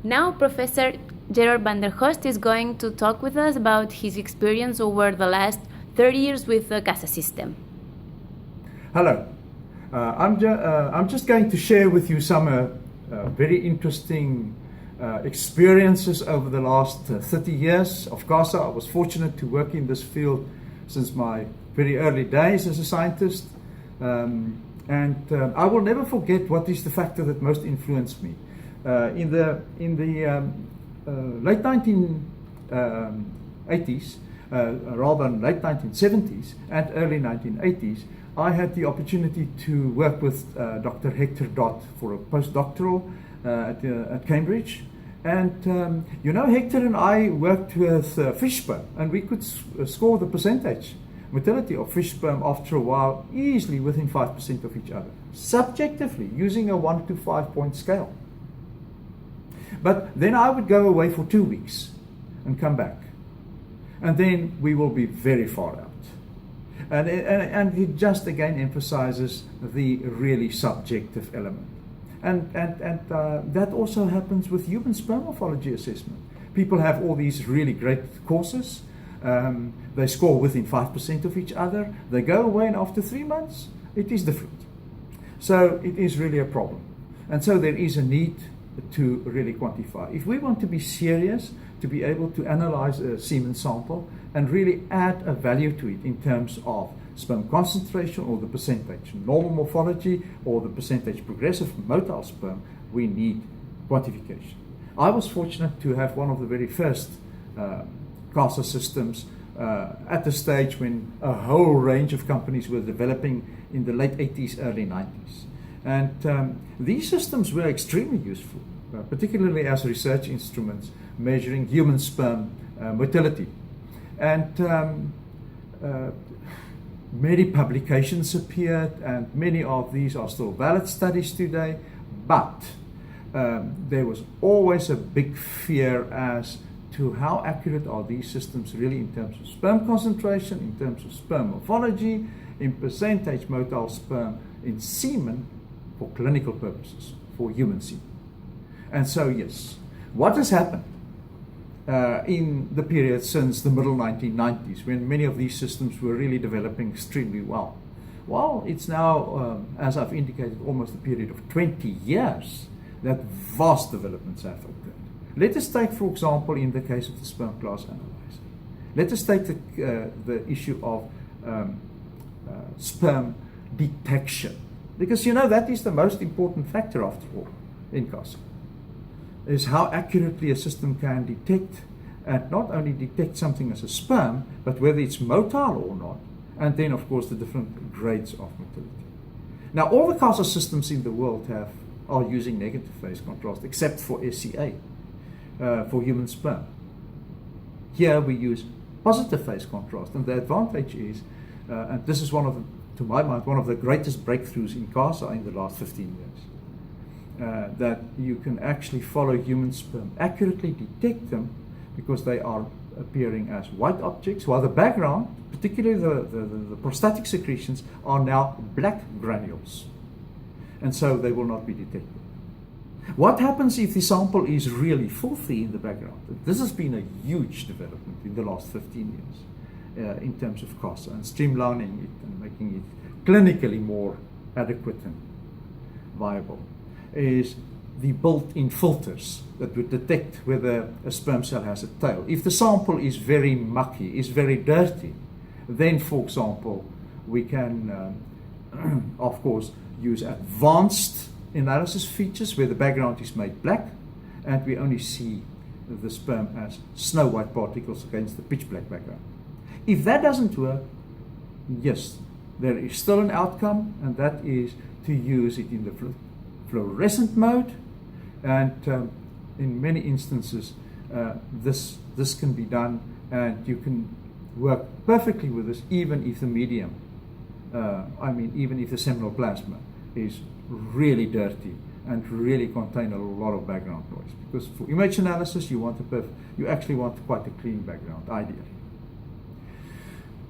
Now Professor Gerard van der Horst is going to talk with us about his experience over the last 30 years with the CASA system. Hello. I'm just going to share with you some very interesting experiences over the last 30 years of CASA. I was fortunate to work in this field since my very early days as a scientist. I will never forget what is the factor that most influenced me. In the late 1980s, rather late 1970s and early 1980s, I had the opportunity to work with Dr. Hector Dott for a postdoctoral at Cambridge. And you know, Hector and I worked with fish sperm, and we could score the percentage motility of fish sperm after a while easily within 5% of each other, subjectively, using a 1 to 5 point scale. But then I would go away for 2 weeks and come back, and then we will be very far out. And it just again emphasizes the really subjective element. And that also happens with human sperm morphology assessment. People have all these really great courses. They score within 5% of each other. They go away, and after 3 months, it is different. So it is really a problem. And so there is a need to really quantify. If we want to be serious, to be able to analyze a semen sample and really add a value to it in terms of sperm concentration or the percentage normal morphology or the percentage progressive motile sperm, we need quantification. I was fortunate to have one of the very first CASA systems at the stage when a whole range of companies were developing in the late 80s, early 90s. And these systems were extremely useful, particularly as research instruments measuring human sperm motility. And many publications appeared, and many of these are still valid studies today, but there was always a big fear as to how accurate are these systems really in terms of sperm concentration, in terms of sperm morphology, in percentage motile sperm in semen for clinical purposes, for human semen. And so yes, what has happened in the period since the middle 1990s, when many of these systems were really developing extremely well? Well, it's now, as I've indicated, almost a period of 20 years that vast developments have occurred. Let us take, for example, in the case of the sperm class analyzer, let us take the issue of sperm detection. Because, you know, that is the most important factor, after all, in CASA, is how accurately a system can detect, and not only detect something as a sperm, but whether it's motile or not, and then, of course, the different grades of motility. Now, all the CASA systems in the world are using negative phase contrast, except for SCA, for human sperm. Here we use positive phase contrast, and the advantage is, and this is to my mind, one of the greatest breakthroughs in CASA in the last 15 years, that you can actually follow human sperm, accurately detect them, because they are appearing as white objects, while the background, particularly the prostatic secretions, are now black granules, and so they will not be detected. What happens if the sample is really filthy in the background? This has been a huge development in the last 15 years in terms of CASA, and streamlining it and making it clinically more adequate and viable, is the built-in filters that would detect whether a sperm cell has a tail. If the sample is very mucky, is very dirty, then, for example, we can, of course, use advanced analysis features where the background is made black and we only see the sperm as snow white particles against the pitch black background. If that doesn't work, yes, there is still an outcome, and that is to use it in the fluorescent mode, and in many instances this can be done, and you can work perfectly with this even if the medium, even if the seminal plasma is really dirty and really contain a lot of background noise. Because for image analysis, you actually want quite a clean background, ideally.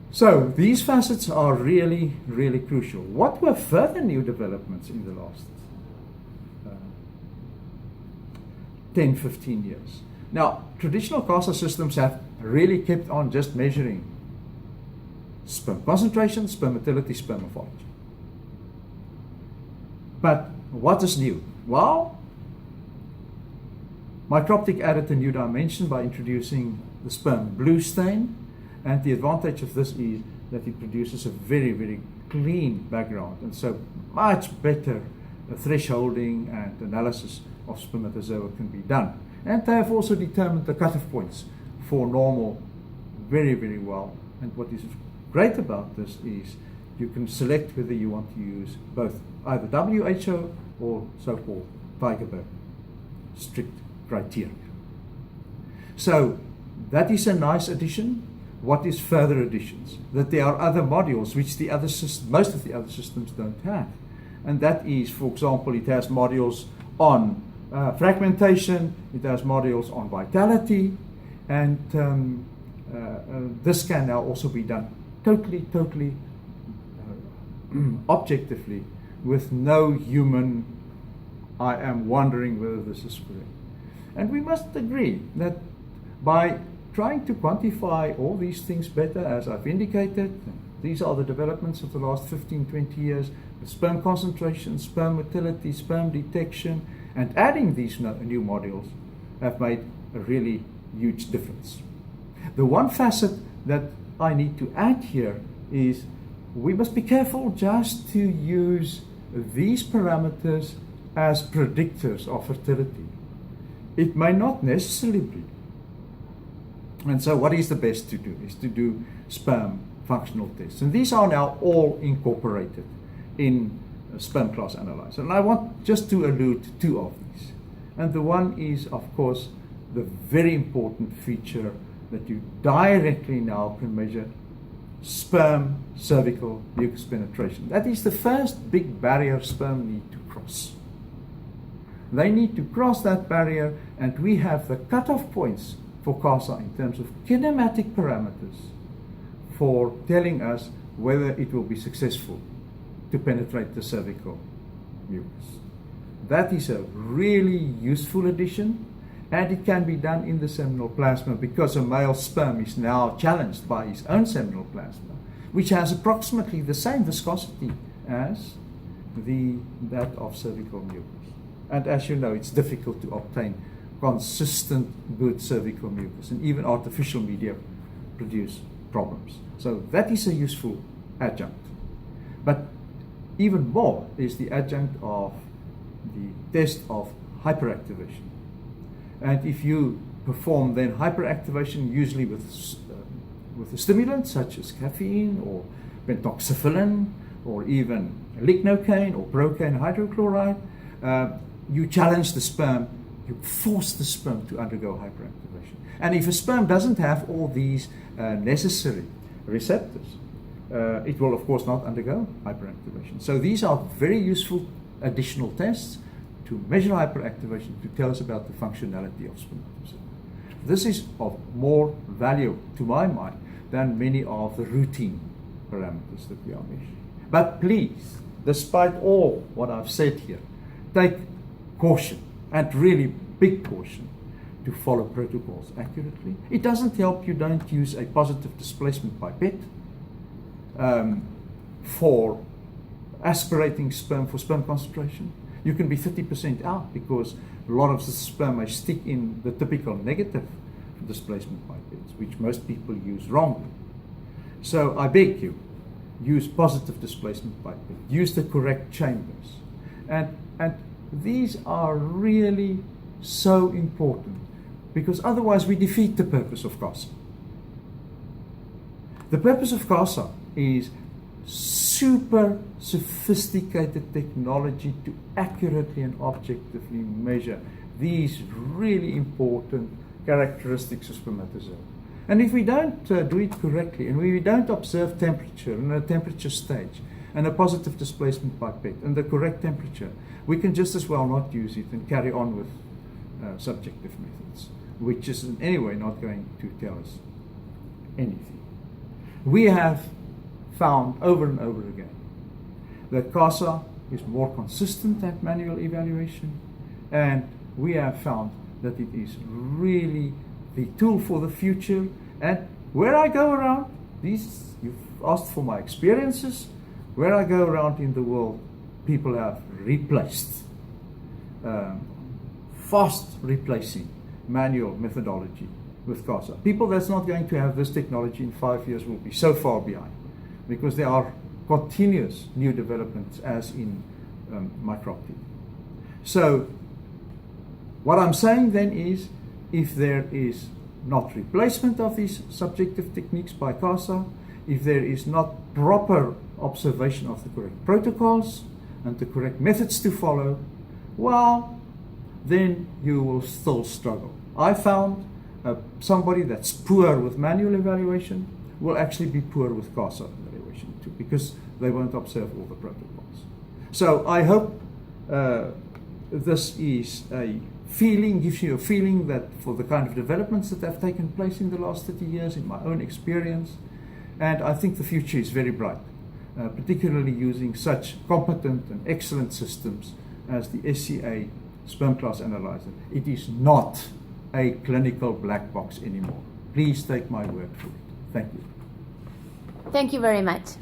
So these facets are really, really crucial. What were further new developments in the last 10, 15 years. Now, traditional CASA systems have really kept on just measuring sperm concentration, sperm motility, sperm morphology. But what is new? Well, Microptic added a new dimension by introducing the sperm blue stain, and the advantage of this is that it produces a very, very clean background, and so much better thresholding and analysis of spermatozoa can be done. And they have also determined the cutoff points for normal very, very well. And what is great about this is you can select whether you want to use both either WHO or so-called Tigerberg strict criteria. So that is a nice addition. What is further additions? That there are other modules which the other most of the other systems don't have. And that is, for example, it has modules on fragmentation, it has modules on vitality, and this can now also be done totally objectively, with no human, I am wondering whether this is correct. And we must agree that by trying to quantify all these things better, as I've indicated, these are the developments of the last 15, 20 years, the sperm concentration, sperm motility, sperm detection, and adding these new modules have made a really huge difference. The one facet that I need to add here is we must be careful just to use these parameters as predictors of fertility. It may not necessarily be. And so what is the best to do is to do sperm functional tests. And these are now all incorporated in a sperm class analyzer. And I want just to allude to two of these. And the one is, of course, the very important feature that you directly now can measure sperm cervical mucus penetration. That is the first big barrier sperm need to cross. They need to cross that barrier, and we have the cutoff points for CASA in terms of kinematic parameters for telling us whether it will be successful to penetrate the cervical mucus. That is a really useful addition, and it can be done in the seminal plasma because a male sperm is now challenged by his own seminal plasma, which has approximately the same viscosity as that of cervical mucus. And as you know, it's difficult to obtain consistent good cervical mucus, and even artificial media produce problems. So that is a useful adjunct. But even more is the adjunct of the test of hyperactivation. And if you perform then hyperactivation, usually with a stimulant such as caffeine or pentoxifillin or even lignocaine or procaine hydrochloride, you challenge the sperm, you force the sperm to undergo hyperactivation. And if a sperm doesn't have all these necessary receptors, it will of course not undergo hyperactivation. So these are very useful additional tests to measure hyperactivation, to tell us about the functionality of spermatozoa. This is of more value to my mind than many of the routine parameters that we are measuring. But please, despite all what I've said here, take caution, and really big caution, to follow protocols accurately. It doesn't help you don't use a positive displacement pipette for aspirating sperm for sperm concentration. You can be 30% out because a lot of the sperm may stick in the typical negative displacement pipettes, which most people use wrongly. So I beg you, use positive displacement pipette, use the correct chambers. And these are really so important, because otherwise we defeat the purpose of CASA. The purpose of CASA is super sophisticated technology to accurately and objectively measure these really important characteristics of spermatozoa. And if we don't do it correctly, and we don't observe temperature and a temperature stage, and a positive displacement pipette, and the correct temperature, we can just as well not use it and carry on with subjective methods, which is in any way not going to tell us anything. We have found over and over again that CASA is more consistent than manual evaluation, and we have found that it is really the tool for the future. And where I go around, you've asked for my experiences, where I go around in the world, people have replaced, fast replacing manual methodology with CASA. People that's not going to have this technology in 5 years will be so far behind, because there are continuous new developments as in Microptic. So what I'm saying then is, if there is not replacement of these subjective techniques by CASA, if there is not proper observation of the correct protocols and the correct methods to follow, well, then you will still struggle. I found somebody that's poor with manual evaluation will actually be poor with CASA evaluation too, because they won't observe all the protocols. So I hope this is a feeling, gives you a feeling that for the kind of developments that have taken place in the last 30 years, in my own experience, and I think the future is very bright, particularly using such competent and excellent systems as the SCA sperm class analyzer. It is not a clinical black box anymore. Please take my word for it. Thank you. Thank you very much.